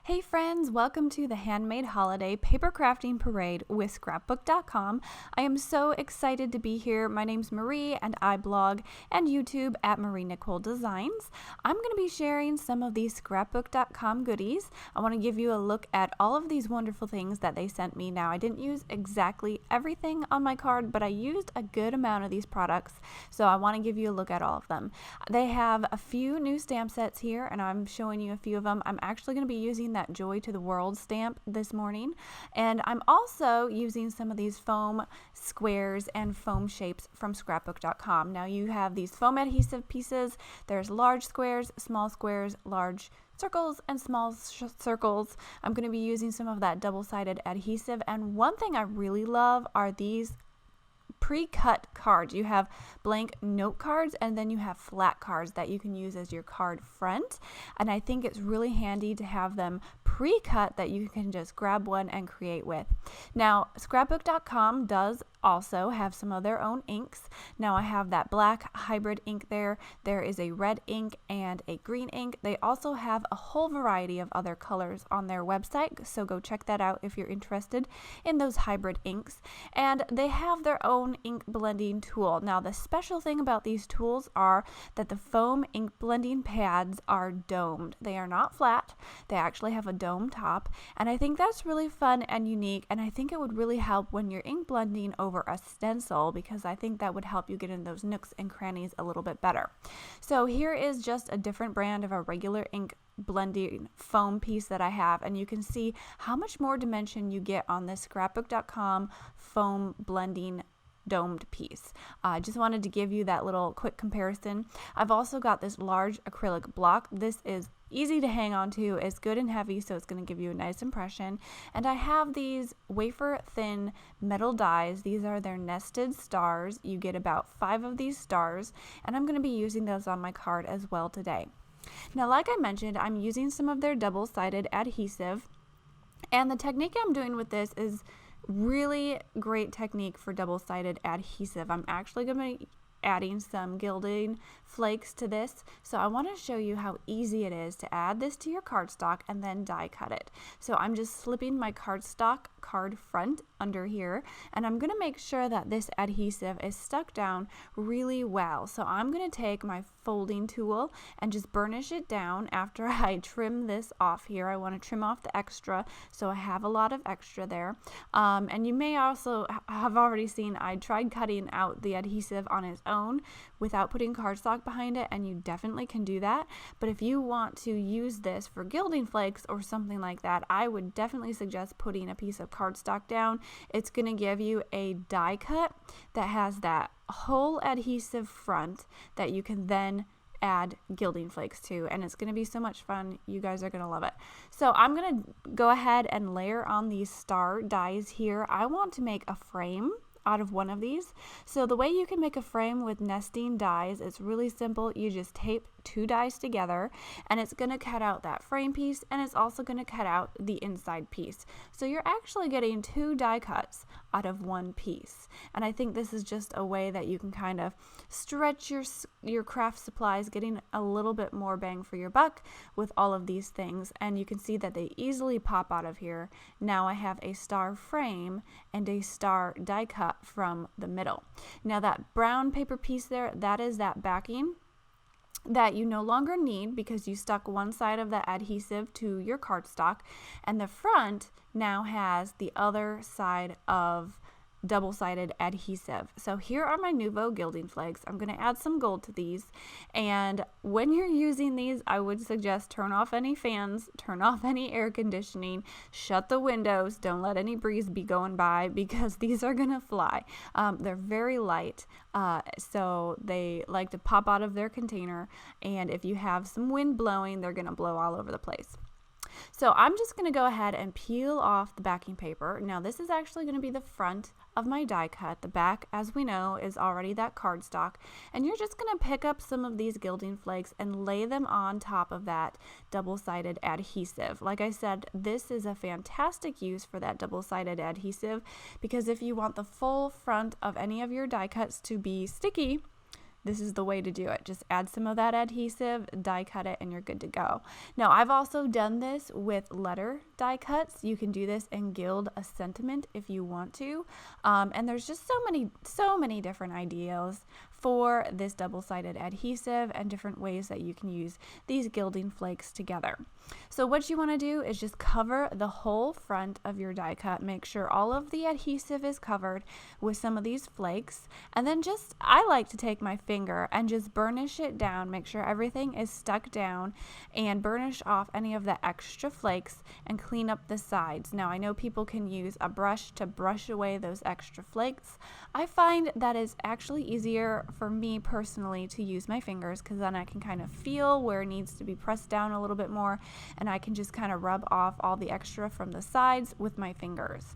Hey friends, welcome to the Handmade Holiday Paper Crafting Parade with Scrapbook.com. I am so excited to be here. My name's Marie and I blog and YouTube at Marie Nicole Designs. I'm going to be sharing some of these Scrapbook.com goodies. I want to give you a look at all of these wonderful things that they sent me. Now, I didn't use exactly everything on my card, but I used a good amount of these products, so I want to give you a look at all of them. They have a few new stamp sets here, and I'm showing you a few of them. I'm actually going to be using that Joy to the World stamp this morning, and I'm also using some of these foam squares and foam shapes from Scrapbook.com. Now you have these foam adhesive pieces. There's large squares, large circles, and small circles. I'm going to be using some of that double-sided adhesive, and one thing I really love are these pre-cut cards. You have blank note cards and then you have flat cards that you can use as your card front, and I think it's really handy to have them pre-cut that you can just grab one and create with. Now, Scrapbook.com does also have some of their own inks. Now I have that black hybrid ink there. There is a red ink and a green ink. They also have a whole variety of other colors on their website, so go check that out if you're interested in those hybrid inks. And they have their own ink blending tool. Now the special thing about these tools are that the foam ink blending pads are domed. They are not flat. They actually have a dome top, and I think that's really fun and unique, and I think it would really help when you're ink blending over a stencil, because I think that would help you get in those nooks and crannies a little bit better. So here is just a different brand of a regular ink blending foam piece that I have, and you can see how much more dimension you get on this Scrapbook.com foam blending domed piece. I just wanted to give you that little quick comparison. I've also got this large acrylic block. This is easy to hang on to, it's good and heavy, so it's going to give you a nice impression. And I have these wafer thin metal dies. These are their nested stars. You get about 5 of these stars, and I'm going to be using those on my card as well today. Now, like I mentioned, I'm using some of their double-sided adhesive, and the technique I'm doing with this is really great technique for double-sided adhesive. I'm actually going to be adding some Gilding flakes to this, so I want to show you how easy it is to add this to your cardstock and then die cut it. So I'm just slipping my cardstock card front under here, and I'm going to make sure that this adhesive is stuck down really well. So I'm going to take my folding tool and just burnish it down after I trim this off here. I want to trim off the extra, so I have a lot of extra there. And you may also have already seen I tried cutting out the adhesive on its own without putting cardstock behind it, and you definitely can do that. But if you want to use this for gilding flakes or something like that, I would definitely suggest putting a piece of cardstock down. It's going to give you a die cut that has that whole adhesive front that you can then add gilding flakes to, and it's going to be so much fun. You guys are going to love it. So I'm going to go ahead and layer on these star dies here. I want to make a frame out of one of these. So the way you can make a frame with nesting dies, it's really simple. You just tape 2 dies together, and it's going to cut out that frame piece, and it's also going to cut out the inside piece. So you're actually getting 2 die cuts out of one piece, and I think this is just a way that you can kind of stretch your craft supplies, getting a little bit more bang for your buck with all of these things. And you can see that they easily pop out of here. Now I have a star frame and a star die cut from the middle. Now that brown paper piece there, that is that backing that you no longer need because you stuck one side of the adhesive to your cardstock, and the front now has the other side of double-sided adhesive. So here are my Nuvo gilding flakes. I'm going to add some gold to these, and when you're using these, I would suggest turn off any fans, turn off any air conditioning, shut the windows, don't let any breeze be going by, because these are going to fly. They're very light, so they like to pop out of their container, and if you have some wind blowing, they're going to blow all over the place. So I'm just going to go ahead and peel off the backing paper. Now this is actually going to be the front of my die cut. The back, as we know, is already that cardstock, and you're just going to pick up some of these gilding flakes and lay them on top of that double-sided adhesive. Like I said, this is a fantastic use for that double-sided adhesive, because if you want the full front of any of your die cuts to be sticky, this is the way to do it. Just add some of that adhesive, die cut it, and you're good to go. Now, I've also done this with letter die cuts. You can do this and gild a sentiment if you want to. And there's just so many different ideas for this double-sided adhesive and different ways that you can use these gilding flakes together. So what you want to do is just cover the whole front of your die cut. Make sure all of the adhesive is covered with some of these flakes, and then I like to take my finger and just burnish it down. Make sure everything is stuck down and burnish off any of the extra flakes and clean up the sides. Now, I know people can use a brush to brush away those extra flakes. I find that is actually easier for me personally to use my fingers, because then I can kind of feel where it needs to be pressed down a little bit more, and I can just kind of rub off all the extra from the sides with my fingers.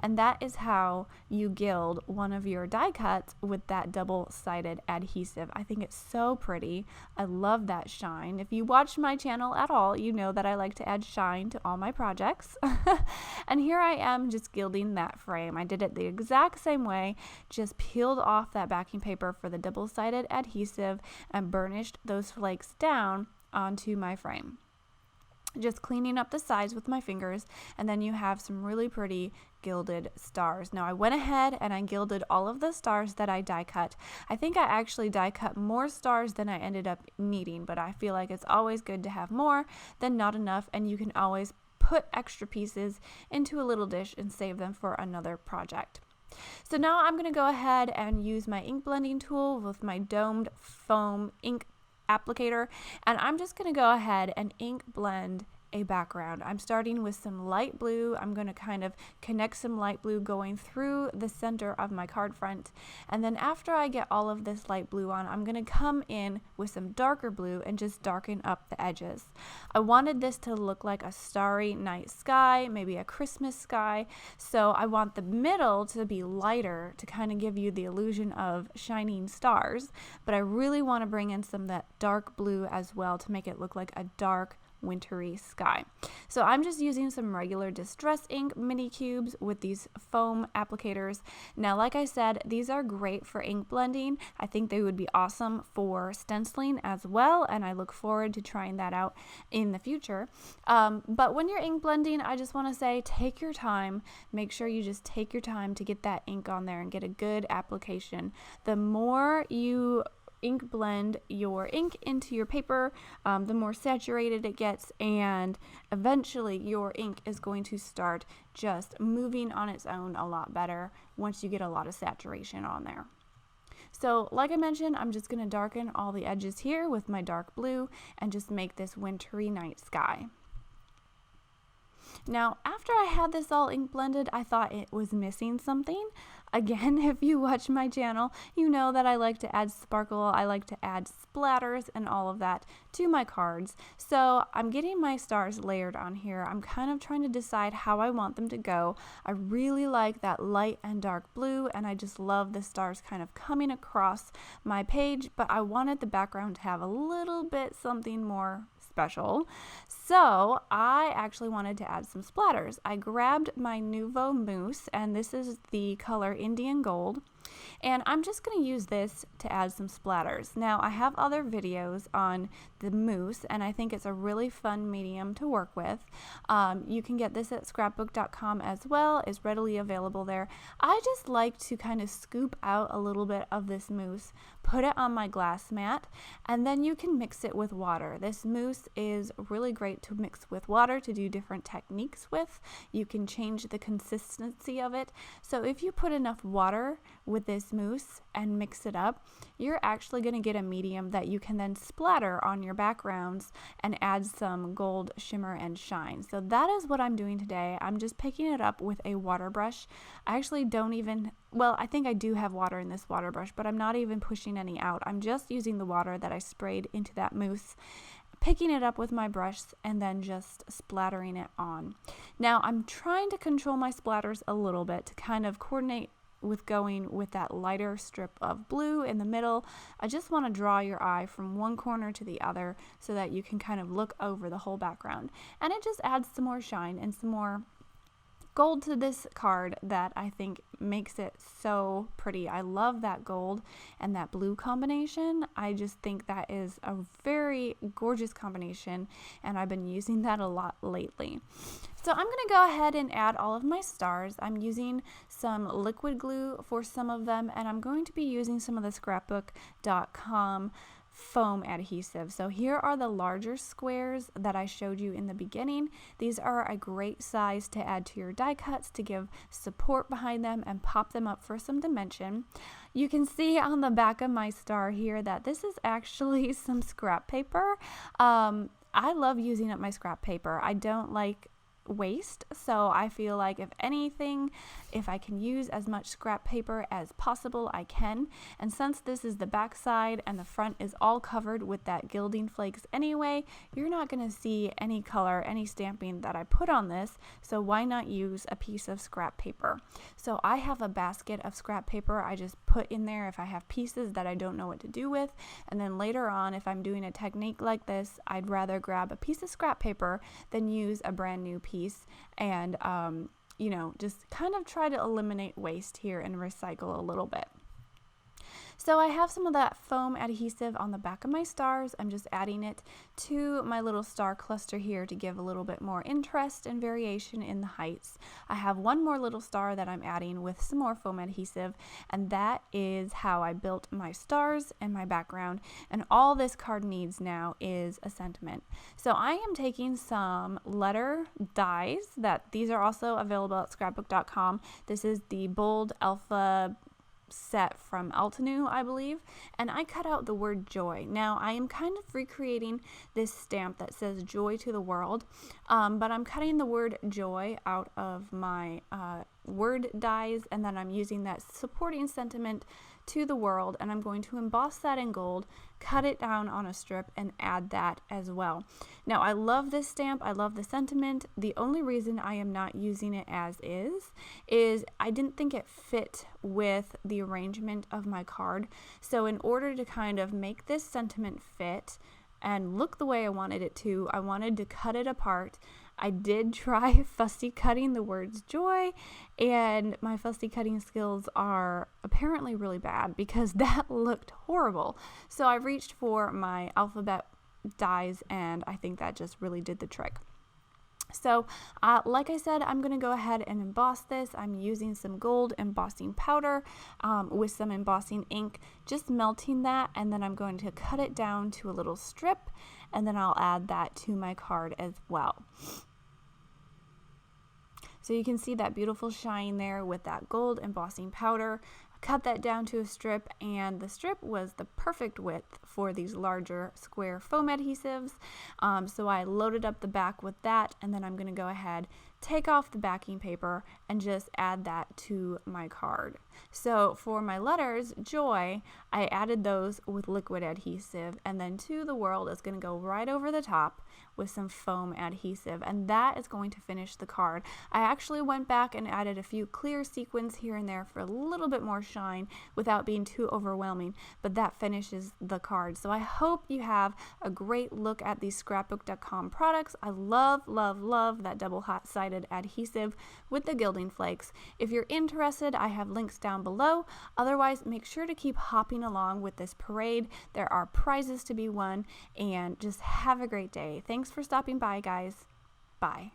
And that is how you gild one of your die cuts with that double-sided adhesive. I think it's so pretty. I love that shine. If you watch my channel at all, you know that I like to add shine to all my projects. And here I am just gilding that frame. I did it the exact same way, just peeled off that backing paper for the double-sided adhesive and burnished those flakes down onto my frame. Just cleaning up the sides with my fingers, and then you have some really pretty gilded stars. Now, I went ahead and I gilded all of the stars that I die cut. I think I actually die cut more stars than I ended up needing, but I feel like it's always good to have more than not enough, and you can always put extra pieces into a little dish and save them for another project. So now I'm going to go ahead and use my ink blending tool with my domed foam ink applicator, and I'm just going to go ahead and ink blend a background. I'm starting with some light blue. I'm going to kind of connect some light blue going through the center of my card front, and then after I get all of this light blue on, I'm going to come in with some darker blue and just darken up the edges. I wanted this to look like a starry night sky, maybe a Christmas sky, so I want the middle to be lighter to kind of give you the illusion of shining stars, but I really want to bring in some of that dark blue as well to make it look like a dark wintry sky. So I'm just using some regular Distress ink mini cubes with these foam applicators. Now, like I said, these are great for ink blending. I think they would be awesome for stenciling as well, and I look forward to trying that out in the future. But when you're ink blending, I just want to say, take your time. Make sure you just take your time to get that ink on there and get a good application. The more you ink blend your ink into your paper, the more saturated it gets, and eventually your ink is going to start just moving on its own a lot better once you get a lot of saturation on there. So like I mentioned, I'm just going to darken all the edges here with my dark blue and just make this wintry night sky. Now, after I had this all ink blended, I thought it was missing something. Again, if you watch my channel, you know that I like to add sparkle, I like to add splatters and all of that to my cards. So I'm getting my stars layered on here. I'm kind of trying to decide how I want them to go. I really like that light and dark blue, and I just love the stars kind of coming across my page, but I wanted the background to have a little bit something more special. So I actually wanted to add some splatters. I grabbed my Nuvo mousse, and this is the color Indian Gold, and I'm just going to use this to add some splatters. Now, I have other videos on the mousse, and I think it's a really fun medium to work with. You can get this at scrapbook.com as well. It's readily available there. I just like to kind of scoop out a little bit of this mousse, put it on my glass mat, and then you can mix it with water. This mousse is really great to mix with water to do different techniques with. You can change the consistency of it. So if you put enough water with this mousse and mix it up, you're actually going to get a medium that you can then splatter on your backgrounds and add some gold shimmer and shine. So that is what I'm doing today. I'm just picking it up with a water brush. I actually don't even, well, I think I do have water in this water brush, but I'm not even pushing any out. I'm just using the water that I sprayed into that mousse, picking it up with my brush, and then just splattering it on. Now, I'm trying to control my splatters a little bit to kind of coordinate with going with that lighter strip of blue in the middle. I just want to draw your eye from one corner to the other so that you can kind of look over the whole background, and it just adds some more shine and some more gold to this card that I think makes it so pretty. I love that gold and that blue combination. I just think that is a very gorgeous combination, and I've been using that a lot lately. So I'm going to go ahead and add all of my stars. I'm using some liquid glue for some of them, and I'm going to be using some of the scrapbook.com foam adhesive. So here are the larger squares that I showed you in the beginning. These are a great size to add to your die cuts to give support behind them and pop them up for some dimension. You can see on the back of my star here that this is actually some scrap paper. I love using up my scrap paper. I don't like waste, so I feel like if anything, if I can use as much scrap paper as possible, I can. And since this is the back side and the front is all covered with that gilding flakes anyway, you're not going to see any color, any stamping that I put on this, so why not use a piece of scrap paper? So I have a basket of scrap paper I just put in there if I have pieces that I don't know what to do with, and then later on, if I'm doing a technique like this, I'd rather grab a piece of scrap paper than use a brand new piece and you know, just kind of try to eliminate waste here and recycle a little bit. So I have some of that foam adhesive on the back of my stars. I'm just adding it to my little star cluster here to give a little bit more interest and variation in the heights. I have one more little star that I'm adding with some more foam adhesive, and that is how I built my stars and my background. And all this card needs now is a sentiment. So I am taking some letter dies that these are also available at scrapbook.com. This is the bold alpha set from Altenew, I believe, and I cut out the word joy. Now I am kind of recreating this stamp that says joy to the world, but I'm cutting the word joy out of my word dies, and then I'm using that supporting sentiment to the world, and I'm going to emboss that in gold, cut it down on a strip, and add that as well. Now I love this stamp, I love the sentiment. The only reason I am not using it as is I didn't think it fit with the arrangement of my card. So in order to kind of make this sentiment fit and look the way I wanted it to, I wanted to cut it apart. I did try fussy cutting the words joy, and my fussy cutting skills are apparently really bad because that looked horrible. So I reached for my alphabet dies, and I think that just really did the trick. So like I said, I'm going to go ahead and emboss this. I'm using some gold embossing powder with some embossing ink, just melting that, and then I'm going to cut it down to a little strip, and then I'll add that to my card as well. So you can see that beautiful shine there with that gold embossing powder. Cut that down to a strip, and the strip was the perfect width for these larger square foam adhesives. So I loaded up the back with that, and then I'm going to go ahead, take off the backing paper, and just add that to my card. So for my letters, joy, I added those with liquid adhesive, and then to the world is going to go right over the top with some foam adhesive, and that is going to finish the card. I actually went back and added a few clear sequins here and there for a little bit more shine without being too overwhelming, but that finishes the card. So I hope you have a great look at these scrapbook.com products. I love, love, love that double-sided adhesive with the gilding flakes. If you're interested, I have links down below. Otherwise, make sure to keep hopping along with this parade. There are prizes to be won, and just have a great day. Thanks for stopping by, guys. Bye.